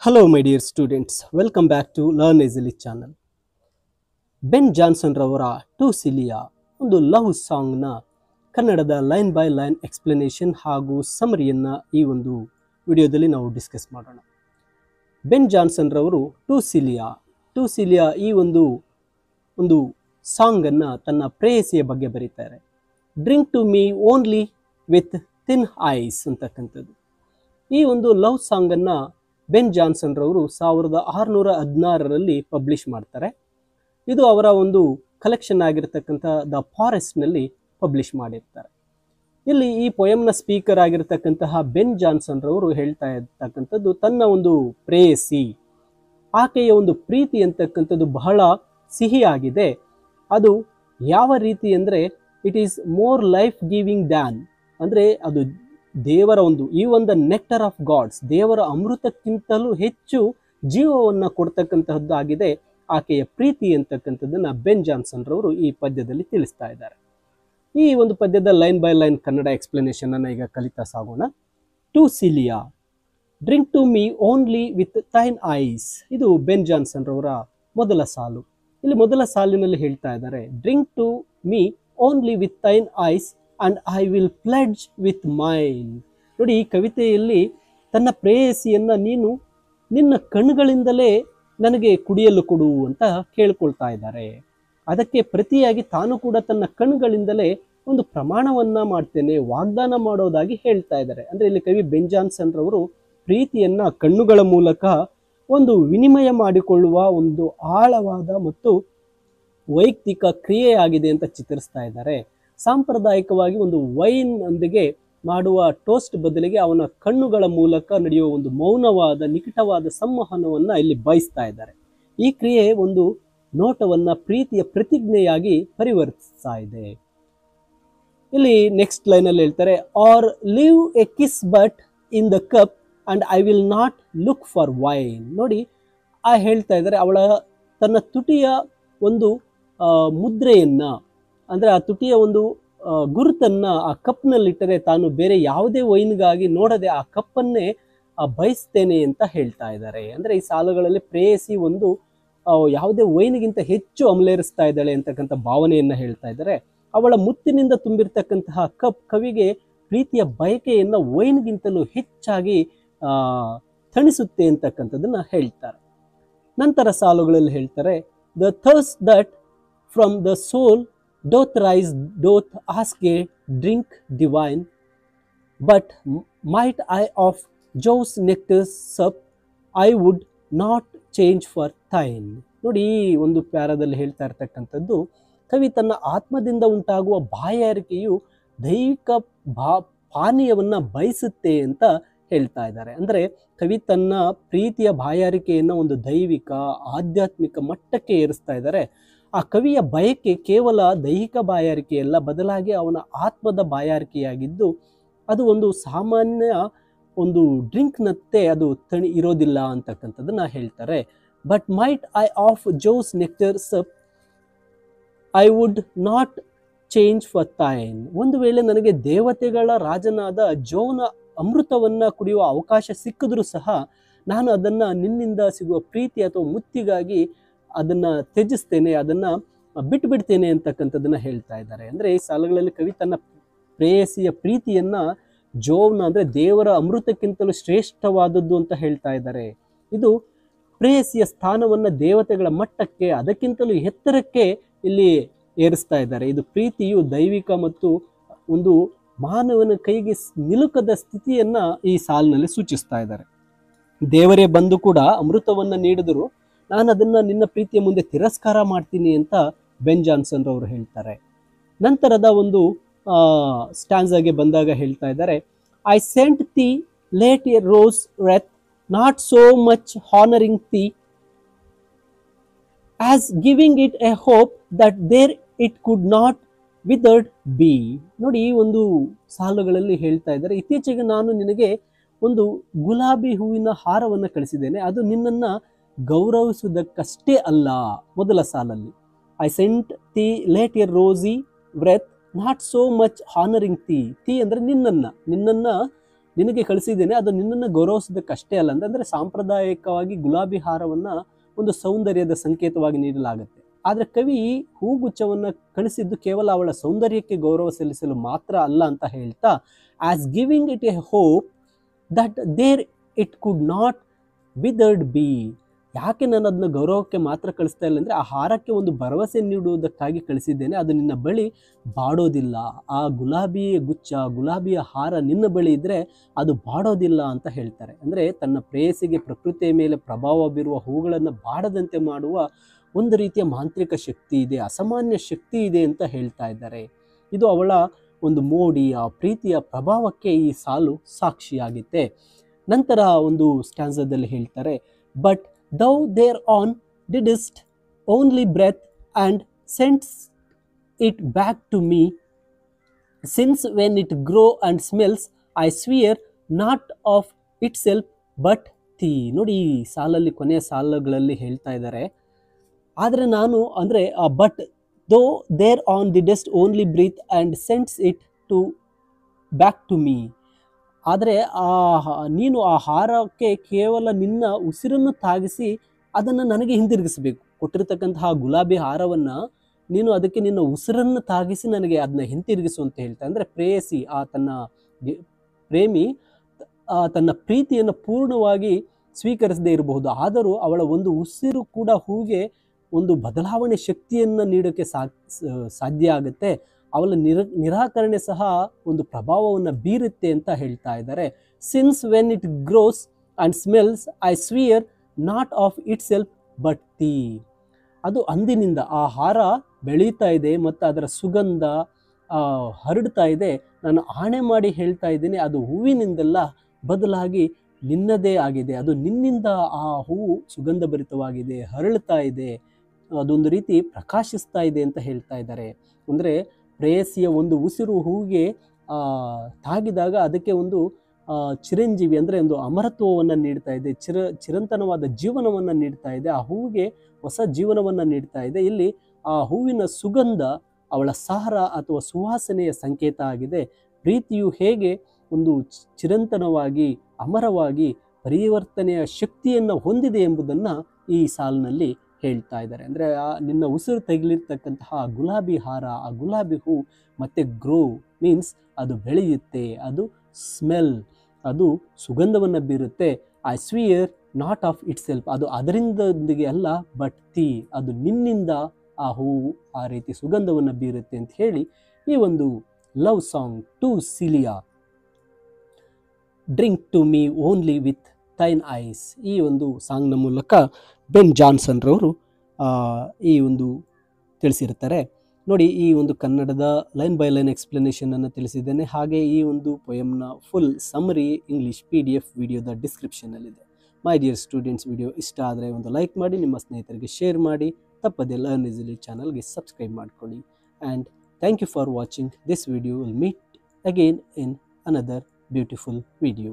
Hello my dear students, welcome back to Learn Easily channel. Ben Jonson ರವರ to Celia ಒಂದು love ಸಾಂಗ್ನ ಕನ್ನಡದ line by line explanation ಹಾಗೂ ಸಮರಿಯನ್ನು ಈ ಒಂದು ವಿಡಿಯೋದಲ್ಲಿ ನಾವು ಡಿಸ್ಕಸ್ ಮಾಡೋಣ. ಬೆನ್ ಜಾನ್ಸನ್ ರವರು ಟು ಸಿಲಿಯಾ ಈ ಒಂದು ಸಾಂಗನ್ನು ತನ್ನ ಪ್ರೇಯಸಿಯ ಬಗ್ಗೆ ಬರೀತಾರೆ. Drink to me only with thine eyes ಅಂತಕ್ಕಂಥದ್ದು. ಈ ಒಂದು ಲವ್ ಸಾಂಗನ್ನು ಬೆನ್ ಜಾನ್ಸನ್ ರವರು 1616ರಲ್ಲಿ ಪಬ್ಲಿಷ್ ಮಾಡ್ತಾರೆ. ಇದು ಅವರ ಒಂದು ಕಲೆಕ್ಷನ್ ಆಗಿರ್ತಕ್ಕಂಥ ದ ಫಾರೆಸ್ಟ್ನಲ್ಲಿ ಪಬ್ಲಿಷ್ ಮಾಡಿರ್ತಾರೆ. ಇಲ್ಲಿ ಈ ಪೊಯಮ್ನ ಸ್ಪೀಕರ್ ಆಗಿರ್ತಕ್ಕಂತಹ ಬೆನ್ ಜಾನ್ಸನ್ ರವರು ಹೇಳ್ತಾ ಇರ್ತಕ್ಕಂಥದ್ದು ತನ್ನ ಒಂದು ಪ್ರೇಯಸಿ, ಆಕೆಯ ಒಂದು ಪ್ರೀತಿ ಅಂತಕ್ಕಂಥದ್ದು ಬಹಳ ಸಿಹಿಯಾಗಿದೆ. ಅದು ಯಾವ ರೀತಿ ಅಂದರೆ it is more life giving than, ಅಂದರೆ ಅದು ದೇವರ ಒಂದು ನೆಕ್ಟರ್ ಆಫ್ ಗಾಡ್ಸ್, ದೇವರ ಅಮೃತಕ್ಕಿಂತಲೂ ಹೆಚ್ಚು ಜೀವವನ್ನು ಕೊಡ್ತಕ್ಕಂತಹದ್ದು ಆಗಿದೆ ಆಕೆಯ ಪ್ರೀತಿ ಅಂತಕ್ಕಂಥದ್ದನ್ನ ಬೆನ್ ಜಾನ್ಸನ್ ರವರು ಈ ಪದ್ಯದಲ್ಲಿ ತಿಳಿಸ್ತಾ ಇದ್ದಾರೆ. ಈ ಒಂದು ಪದ್ಯದ line by line Kannada explanation ಅನ್ನ ಈಗ ಕಲಿತಾ ಸಾಗೋಣ. To Celia, drink to me only with thine eyes. ಇದು ಬೆನ್ ಜಾನ್ಸನ್ ರವರ ಮೊದಲ ಸಾಲು. ಇಲ್ಲಿ ಮೊದಲ ಸಾಲಿನಲ್ಲಿ ಹೇಳ್ತಾ ಇದ್ದಾರೆ, drink to me only with thine eyes and I will pledge with mine. ನೋಡಿ, ಈ ಕವಿತೆಯಲ್ಲಿ ತನ್ನ ಪ್ರೇಯಸಿಯನ್ನ ನೀನು ನಿನ್ನ ಕಣ್ಣುಗಳಿಂದಲೇ ನನಗೆ ಕುಡಿಯಲು ಕೊಡು ಅಂತ ಕೇಳ್ಕೊಳ್ತಾ ಇದ್ದಾರೆ. ಅದಕ್ಕೆ ಪ್ರತಿಯಾಗಿ ತಾನು ಕೂಡ ತನ್ನ ಕಣ್ಣುಗಳಿಂದಲೇ ಒಂದು ಪ್ರಮಾಣವನ್ನ ಮಾಡ್ತೇನೆ, ವಾಗ್ದಾನ ಮಾಡೋದಾಗಿ ಹೇಳ್ತಾ ಇದ್ದಾರೆ. ಅಂದ್ರೆ ಇಲ್ಲಿ ಕವಿ ಬೆನ್ ಜಾನ್ಸನ್ ರವರು ಪ್ರೀತಿಯನ್ನ ಕಣ್ಣುಗಳ ಮೂಲಕ ಒಂದು ವಿನಿಮಯ ಮಾಡಿಕೊಳ್ಳುವ ಒಂದು ಆಳವಾದ ಮತ್ತು ವೈಯಕ್ತಿಕ ಕ್ರಿಯೆಯಾಗಿದೆ ಅಂತ ಚಿತ್ರಿಸ್ತಾ ಇದ್ದಾರೆ. ಸಾಂಪ್ರದಾಯಿಕವಾಗಿ ಒಂದು ವೈನ್ ಒಂದಿಗೆ ಮಾಡುವ ಟೋಸ್ಟ್ ಬದಲಿಗೆ ಅವನ ಕಣ್ಣುಗಳ ಮೂಲಕ ನಡೆಯುವ ಒಂದು ಮೌನವಾದ ನಿಕಟವಾದ ಸಂವಹನವನ್ನ ಇಲ್ಲಿ ಬಯಸ್ತಾ ಇದ್ದಾರೆ. ಈ ಕ್ರಿಯೆ ಒಂದು ನೋಟವನ್ನ ಪ್ರೀತಿಯ ಪ್ರತಿಜ್ಞೆಯಾಗಿ ಪರಿವರ್ತಿಸ್ತಾ ಇದೆ. ಇಲ್ಲಿ ನೆಕ್ಸ್ಟ್ ಲೈನ್ ಅಲ್ಲಿ ಹೇಳ್ತಾರೆ, or leave a kiss but in the cup and I will not look for wine. ನೋಡಿ, ಹೇಳ್ತಾ ಇದ್ದಾರೆ ಅವಳ ತನ್ನ ತುಟಿಯ ಒಂದು ಮುದ್ರೆಯನ್ನ, ಅಂದ್ರೆ ಆ ತುಟಿಯ ಒಂದು ಗುರುತನ್ನ ಆ ಕಪ್ನಲ್ಲಿಟ್ಟರೆ ತಾನು ಬೇರೆ ಯಾವುದೇ ವೈನ್ಗಾಗಿ ನೋಡದೆ ಆ ಕಪ್ಪನ್ನೇ ಬಯಸ್ತೇನೆ ಅಂತ ಹೇಳ್ತಾ ಇದ್ದಾರೆ. ಅಂದ್ರೆ ಈ ಸಾಲುಗಳಲ್ಲಿ ಪ್ರೇಯಸಿ ಒಂದು ಯಾವುದೇ ವೈನ್ಗಿಂತ ಹೆಚ್ಚು ಅಮಲೇರಿಸ್ತಾ ಇದ್ದಾಳೆ ಅಂತಕ್ಕಂಥ ಭಾವನೆಯನ್ನ ಹೇಳ್ತಾ ಇದ್ದಾರೆ. ಅವಳ ಮುತ್ತಿನಿಂದ ತುಂಬಿರ್ತಕ್ಕಂತಹ ಕಪ್ ಕವಿಗೆ ಪ್ರೀತಿಯ ಬಯಕೆಯನ್ನ ವೈನ್ಗಿಂತಲೂ ಹೆಚ್ಚಾಗಿ ತಣಿಸುತ್ತೆ ಅಂತಕ್ಕಂಥದ್ದನ್ನ ಹೇಳ್ತಾರೆ. ನಂತರ ಸಾಲುಗಳಲ್ಲಿ ಹೇಳ್ತಾರೆ, the thirst that from the soul doth rise, doth ask a drink divine, but might I of Jove's nectar sup, I would not change for thine. ನೋಡಿ, ಈ ಒಂದು ಪ್ಯಾರಾದಲ್ಲಿ ಹೇಳ್ತಾ ಇರ್ತಕ್ಕಂಥದ್ದು ಕವಿ ತನ್ನ ಆತ್ಮದಿಂದ ಉಂಟಾಗುವ ಬಾಯಾರಿಕೆಯು ದೈವಿಕ ಪಾನೀಯವನ್ನ ಬಯಸುತ್ತೆ ಅಂತ ಹೇಳ್ತಾ ಇದ್ದಾರೆ. ಅಂದ್ರೆ ಕವಿ ತನ್ನ ಪ್ರೀತಿಯ ಬಾಯಾರಿಕೆಯನ್ನ ಒಂದು ದೈವಿಕ ಆಧ್ಯಾತ್ಮಿಕ ಮಟ್ಟಕ್ಕೆ ಏರಿಸ್ತಾ ಇದ್ದಾರೆ. ಆ ಕವಿಯ ಬಯಕೆ ಕೇವಲ ದೈಹಿಕ ಬಾಯಾರಿಕೆಯಲ್ಲ, ಬದಲಾಗಿ ಅವನ ಆತ್ಮದ ಬಾಯಾರಿಕೆಯಾಗಿದ್ದು ಅದು ಒಂದು ಸಾಮಾನ್ಯ ಒಂದು ಡ್ರಿಂಕ್ನತ್ತೆ ಅದು ಇರೋದಿಲ್ಲ ಅಂತಕ್ಕಂಥದ್ದನ್ನ ಹೇಳ್ತಾರೆ. But might I of Jove's nectar sup I would not change for thine. ಒಂದು ವೇಳೆ ನನಗೆ ದೇವತೆಗಳ ರಾಜನಾದ ಜೋನ ಅಮೃತವನ್ನ ಕುಡಿಯುವ ಅವಕಾಶ ಸಿಕ್ಕಿದ್ರೂ ಸಹ ನಾನು ಅದನ್ನ ನಿನ್ನಿಂದ ಸಿಗುವ ಪ್ರೀತಿ ಅಥವಾ ಮುತ್ತಿಗಾಗಿ ಅದನ್ನ ತ್ಯಜಿಸ್ತೇನೆ, ಅದನ್ನ ಬಿಟ್ಟು ಬಿಡ್ತೇನೆ ಅಂತಕ್ಕಂಥದ್ದನ್ನ ಹೇಳ್ತಾ ಇದ್ದಾರೆ. ಅಂದ್ರೆ ಈ ಸಾಲುಗಳಲ್ಲಿ ಕವಿ ತನ್ನ ಪ್ರೇಯಸಿಯ ಪ್ರೀತಿಯನ್ನ ಜೋವ್ನ ಅಂದ್ರೆ ದೇವರ ಅಮೃತಕ್ಕಿಂತಲೂ ಶ್ರೇಷ್ಠವಾದದ್ದು ಅಂತ ಹೇಳ್ತಾ ಇದ್ದಾರೆ. ಇದು ಪ್ರೇಯಸಿಯ ಸ್ಥಾನವನ್ನ ದೇವತೆಗಳ ಮಟ್ಟಕ್ಕೆ, ಅದಕ್ಕಿಂತಲೂ ಎತ್ತರಕ್ಕೆ ಇಲ್ಲಿ ಏರಿಸ್ತಾ ಇದ್ದಾರೆ. ಇದು ಪ್ರೀತಿಯು ದೈವಿಕ ಮತ್ತು ಒಂದು ಮಾನವನ ಕೈಗೆ ನಿಲುಕದ ಸ್ಥಿತಿಯನ್ನ ಈ ಸಾಲಿನಲ್ಲಿ ಸೂಚಿಸ್ತಾ ಇದ್ದಾರೆ. ದೇವರೇ ಬಂದು ಕೂಡ ಅಮೃತವನ್ನ ನೀಡಿದ್ರು ನಾನು ಅದನ್ನ ನಿನ್ನ ಪ್ರೀತಿಯ ಮುಂದೆ ತಿರಸ್ಕಾರ ಮಾಡ್ತೀನಿ ಅಂತ ಬೆನ್ ಜಾನ್ಸನ್ ರವರು ಹೇಳ್ತಾರೆ. ನಂತರದ ಒಂದು ಸ್ಟ್ಯಾನ್ಸಾಗೆ ಬಂದಾಗ ಹೇಳ್ತಾ ಇದ್ದಾರೆ, I sent thee late a rose wreath not so much honoring thee as giving it a hope that there it could not withered be. ನೋಡಿ, ಈ ಒಂದು ಸಾಲುಗಳಲ್ಲಿ ಹೇಳ್ತಾ ಇದ್ದಾರೆ, ಇತ್ತೀಚೆಗೆ ನಾನು ನಿನಗೆ ಒಂದು ಗುಲಾಬಿ ಹೂವಿನ ಹಾರವನ್ನು ಕಳಿಸಿದ್ದೇನೆ, ಅದು ನಿನ್ನನ್ನ ಗೌರವಿಸುವುದಕ್ಕಷ್ಟೇ ಅಲ್ಲ. ಮೊದಲ ಸಾಲಲ್ಲಿ I sent thee late a rosy wreath not so much honoring thee. Thee ಅಂದ್ರೆ ನಿನ್ನನ್ನ ನಿನಗೆ ಕಳಿಸಿದ್ದೇನೆ, ಅದು ನಿನ್ನನ್ನು ಗೌರವಿಸೋದಕ್ಕಷ್ಟೇ ಅಲ್ಲ ಅಂದರೆ ಸಾಂಪ್ರದಾಯಿಕವಾಗಿ ಗುಲಾಬಿ ಹಾರವನ್ನು ಒಂದು ಸೌಂದರ್ಯದ ಸಂಕೇತವಾಗಿ ನೀಡಲಾಗುತ್ತೆ. ಆದರೆ ಕವಿ ಹೂಗುಚ್ಛವನ್ನು ಕಳಿಸಿದ್ದು ಕೇವಲ ಅವಳ ಸೌಂದರ್ಯಕ್ಕೆ ಗೌರವ ಸಲ್ಲಿಸಲು ಮಾತ್ರ ಅಲ್ಲ ಅಂತ ಹೇಳ್ತಾ, as giving it a hope that there it could not withered be. ಯಾಕೆ ನಾನು ಅದನ್ನ ಗೌರವಕ್ಕೆ ಮಾತ್ರ ಕಳಿಸ್ತಾ ಇಲ್ಲ ಅಂದರೆ, ಆ ಹಾರಕ್ಕೆ ಒಂದು ಭರವಸೆ ನೀಡುವುದಕ್ಕಾಗಿ ಕಳಿಸಿದ್ದೇನೆ, ಅದು ನಿನ್ನ ಬಳಿ ಬಾಡೋದಿಲ್ಲ. ಆ ಗುಲಾಬಿಯ ಗುಚ್ಛ, ಗುಲಾಬಿಯ ಹಾರ ನಿನ್ನ ಬಳಿ ಇದ್ದರೆ ಅದು ಬಾಡೋದಿಲ್ಲ ಅಂತ ಹೇಳ್ತಾರೆ. ಅಂದರೆ ತನ್ನ ಪ್ರೇಯಸಿಗೆ ಪ್ರಕೃತಿಯ ಮೇಲೆ ಪ್ರಭಾವ ಬೀರುವ ಹೂಗಳನ್ನು ಬಾಡದಂತೆ ಮಾಡುವ ಒಂದು ರೀತಿಯ ಮಾಂತ್ರಿಕ ಶಕ್ತಿ ಇದೆ, ಅಸಾಮಾನ್ಯ ಶಕ್ತಿ ಇದೆ ಅಂತ ಹೇಳ್ತಾ ಇದ್ದಾರೆ. ಇದು ಅವಳ ಒಂದು ಮೋಡಿ, ಆ ಪ್ರೀತಿಯ ಪ್ರಭಾವಕ್ಕೆ ಈ ಸಾಲು ಸಾಕ್ಷಿಯಾಗಿದೆ. ನಂತರ ಒಂದು ಸ್ಟ್ಯಾನ್ಸದಲ್ಲಿ ಹೇಳ್ತಾರೆ, but thou thereon didst only breath and sendst it back to me, since when it grow and smells I swear not of itself but thee. ನೋಡಿ ಈ ಸಾಲಲ್ಲಿ ಕೊನೆಯ ಸಾಲುಗಳಲ್ಲಿ ಹೇಳ್ತಾ ಇದ್ದಾರೆ, ಆದರೆ ನಾನು ಅಂದರೆ but though there on the dust only breath and sends it to back to me. ಆದರೆ ನೀನು ಆ ಹಾರಕ್ಕೆ ಕೇವಲ ನಿನ್ನ ಉಸಿರನ್ನು ತಾಗಿಸಿ ಅದನ್ನು ನನಗೆ ಹಿಂದಿರುಗಿಸಬೇಕು. ಕೊಟ್ಟಿರ್ತಕ್ಕಂತಹ ಗುಲಾಬಿ ಹಾರವನ್ನು ನೀನು ಅದಕ್ಕೆ ನಿನ್ನ ಉಸಿರನ್ನು ತಾಗಿಸಿ ನನಗೆ ಅದನ್ನ ಹಿಂತಿರುಗಿಸು ಅಂತ ಹೇಳ್ತಾ. ಅಂದರೆ ಪ್ರೇಯಸಿ ಪ್ರೇಮಿ ತನ್ನ ಪ್ರೀತಿಯನ್ನು ಪೂರ್ಣವಾಗಿ ಸ್ವೀಕರಿಸದೇ ಇರಬಹುದು, ಆದರೂ ಅವಳ ಒಂದು ಉಸಿರು ಕೂಡ ಹೂಗೆ ಒಂದು ಬದಲಾವಣೆ ಶಕ್ತಿಯನ್ನು ನೀಡೋಕ್ಕೆ ಸಾಧ್ಯ ಆಗುತ್ತೆ. ಅವಳ ನಿರಾಕರಣೆ ಸಹ ಒಂದು ಪ್ರಭಾವವನ್ನು ಬೀರುತ್ತೆ ಅಂತ ಹೇಳ್ತಾ ಇದ್ದಾರೆ. Since when it grows and smells I swear not of it self but thee. ಅದು ಅಂದಿನಿಂದ ಆ ಹಾರ ಬೆಳೀತಾ ಇದೆ ಮತ್ತು ಅದರ ಸುಗಂಧ ಹರಡ್ತಾ ಇದೆ. ನಾನು ಆಣೆ ಮಾಡಿ ಹೇಳ್ತಾ ಇದ್ದೀನಿ, ಅದು ಹೂವಿನಿಂದಲ್ಲ, ಬದಲಾಗಿ ನಿನ್ನದೇ ಆಗಿದೆ. ಅದು ನಿನ್ನಿಂದ ಆ ಹೂವು ಸುಗಂಧಭರಿತವಾಗಿದೆ, ಹರಳ್ತಾ ಇದೆ, ಅದೊಂದು ರೀತಿ ಪ್ರಕಾಶಿಸ್ತಾ ಇದೆ ಅಂತ ಹೇಳ್ತಾ ಇದ್ದಾರೆ. ಅಂದರೆ ಪ್ರೇಯಸಿಯ ಒಂದು ಉಸಿರು ಹೂವಿಗೆ ತಾಗಿದಾಗ ಅದಕ್ಕೆ ಒಂದು ಚಿರಂಜೀವಿ ಅಂದರೆ ಒಂದು ಅಮರತ್ವವನ್ನು ನೀಡ್ತಾ ಇದೆ, ಚಿರಂತನವಾದ ಜೀವನವನ್ನು ನೀಡ್ತಾ ಇದೆ, ಆ ಹೂವಿಗೆ ಹೊಸ ಜೀವನವನ್ನು ನೀಡ್ತಾ ಇದೆ. ಇಲ್ಲಿ ಆ ಹೂವಿನ ಸುಗಂಧ ಅವಳ ಸಾರ ಅಥವಾ ಸುವಾಸನೆಯ ಸಂಕೇತ ಆಗಿದೆ. ಪ್ರೀತಿಯು ಹೇಗೆ ಒಂದು ಚಿರಂತನವಾಗಿ ಅಮರವಾಗಿ ಪರಿವರ್ತನೆಯ ಶಕ್ತಿಯನ್ನು ಹೊಂದಿದೆ ಎಂಬುದನ್ನು ಈ ಸಾಲಿನಲ್ಲಿ ಹೇಳ್ತಾ ಇದ್ದಾರೆ. ಅಂದರೆ ನಿನ್ನ ಉಸಿರು ತಗಲಿರ್ತಕ್ಕಂತಹ ಗುಲಾಬಿ ಹಾರ, ಆ ಗುಲಾಬಿ ಹೂ ಮತ್ತೆ ಗ್ರೋ ಮೀನ್ಸ್ ಅದು ಬೆಳೆಯುತ್ತೆ, ಅದು ಸ್ಮೆಲ್, ಅದು ಸುಗಂಧವನ್ನು ಬೀರುತ್ತೆ. I swear not of it ಸೆಲ್ಫ್, ಅದು ಅದರಿಂದೊಂದಿಗೆ ಅಲ್ಲ ಬಟ್ ತೀ, ಅದು ನಿನ್ನಿಂದ ಆ ಹೂವು ಆ ರೀತಿ ಸುಗಂಧವನ್ನು ಬೀರುತ್ತೆ ಅಂತ ಹೇಳಿ ಈ ಒಂದು love song to Celia, drink to me only with thine eyes, ಈ ಒಂದು ಸಾಂಗ್ನ ಮೂಲಕ ಬೆನ್ ಜಾನ್ಸನ್ ರವರು ಈ ಒಂದು ತಿಳಿಸಿರ್ತಾರೆ. ನೋಡಿ, ಈ ಒಂದು ಕನ್ನಡದ ಲೈನ್ ಬೈ ಲೈನ್ ಎಕ್ಸ್ಪ್ಲನೇಷನನ್ನು ತಿಳಿಸಿದ್ದೇನೆ. ಹಾಗೆ ಈ ಒಂದು ಪೊಯಮ್ನ ಫುಲ್ ಸಮರಿ ಇಂಗ್ಲೀಷ್ PDF ವಿಡಿಯೋದ ಡಿಸ್ಕ್ರಿಪ್ಷನಲ್ಲಿದೆ. ಮೈ ಡಿಯರ್ ಸ್ಟೂಡೆಂಟ್ಸ್, ವಿಡಿಯೋ ಇಷ್ಟ ಆದರೆ ಒಂದು ಲೈಕ್ ಮಾಡಿ, ನಿಮ್ಮ ಸ್ನೇಹಿತರಿಗೆ ಶೇರ್ ಮಾಡಿ, ತಪ್ಪದೆ ಲರ್ನ್ ಈಸಿಲಿ ಚಾನಲ್ಗೆ ಸಬ್ಸ್ಕ್ರೈಬ್ ಮಾಡ್ಕೊಳ್ಳಿ. And thank you for watching this video. Will meet again in another beautiful video.